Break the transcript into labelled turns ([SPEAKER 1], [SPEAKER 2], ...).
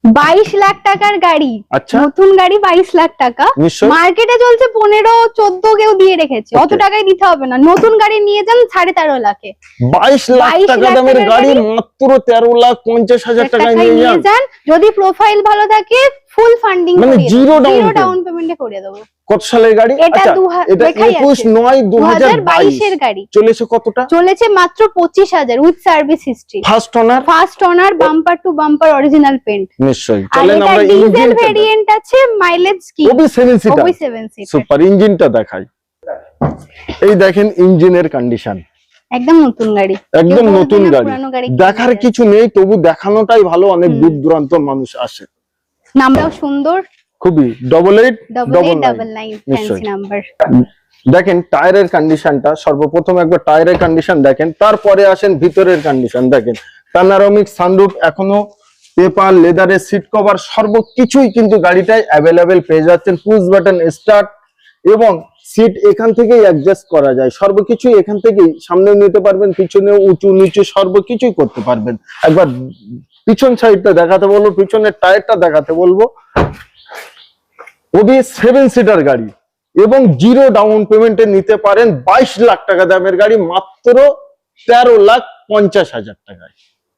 [SPEAKER 1] 22 লাখ টাকার গাড়ি।
[SPEAKER 2] আচ্ছা।
[SPEAKER 1] নতুন গাড়ি 22 লাখ টাকা, মার্কেটে চলছে 15-14 কেউ দিয়ে রেখেছে। অত টাকায় দিতে হবে না, নতুন গাড়ি নিয়ে যান 13.5 লাখে।
[SPEAKER 2] 22 লাখ টাকা দামের গাড়ি মাত্র 13,50,000 টাকায় নিয়ে যান।
[SPEAKER 1] যদি প্রোফাইল ভালো থাকে ফুল ফান্ডিং
[SPEAKER 2] মানে জিরো
[SPEAKER 1] ডাউন পেমেন্টে করে দেবো।
[SPEAKER 2] কত সালের গাড়ি?
[SPEAKER 1] এটা
[SPEAKER 2] এটা 21/9/2022
[SPEAKER 1] এর গাড়ি।
[SPEAKER 2] চলেছে কতটা?
[SPEAKER 1] চলেছে মাত্র 25,000 with service history. First owner, bumper to bumper original paint.
[SPEAKER 2] নিশ্চয়ই। চলেন আমরা
[SPEAKER 1] ডিজেল ভেরিয়েন্ট আছে, মাইলেজ কি
[SPEAKER 2] OB7 সিটার। সুপার, ইঞ্জিনটা দেখাই। এই দেখেন ইঞ্জিনের কন্ডিশন,
[SPEAKER 1] একদম নতুন গাড়ি,
[SPEAKER 2] একদম নতুন গাড়ি। দেখার কিছু নেই, তবু দেখানোটাই ভালো, অনেক দূর দূরান্ত মানুষ আসে।
[SPEAKER 1] নামটাও সুন্দর,
[SPEAKER 2] খুবই 8899
[SPEAKER 1] ফ্যান্সি নাম্বার।
[SPEAKER 2] দেখেন টায়ারের কন্ডিশনটা, সর্বপ্রথম একবার টায়ারের কন্ডিশন দেখেন, তারপরে আসেন ভিতরের কন্ডিশন দেখেন। প্যানোরামিক সানরুফ, এখনো পেপার, লেদারের সিট কভার, সর্বকিছুই কিন্তু গাড়িটায় অ্যাভেলেবেল পেয়ে যাচ্ছেন। পুশ বাটন স্টার্ট এবং সিট এখান থেকেই অ্যাডজাস্ট করা যায়, সর্বকিছুই এখান থেকেই, সামনেও নিতে পারবেন, পিছনেও উঁচু নিচু সর্বকিছুই করতে পারবেন। একবার পিছন সাইডটা দেখাতে বলবো, পিছনের টায়ারটা দেখাতে বলবো। OB7 সিটার গাড়ি এবং জিরো ডাউন পেমেন্টে নিতে পারেন 22 লাখ টাকা দামের গাড়ি মাত্র 13,50,000 টাকায়।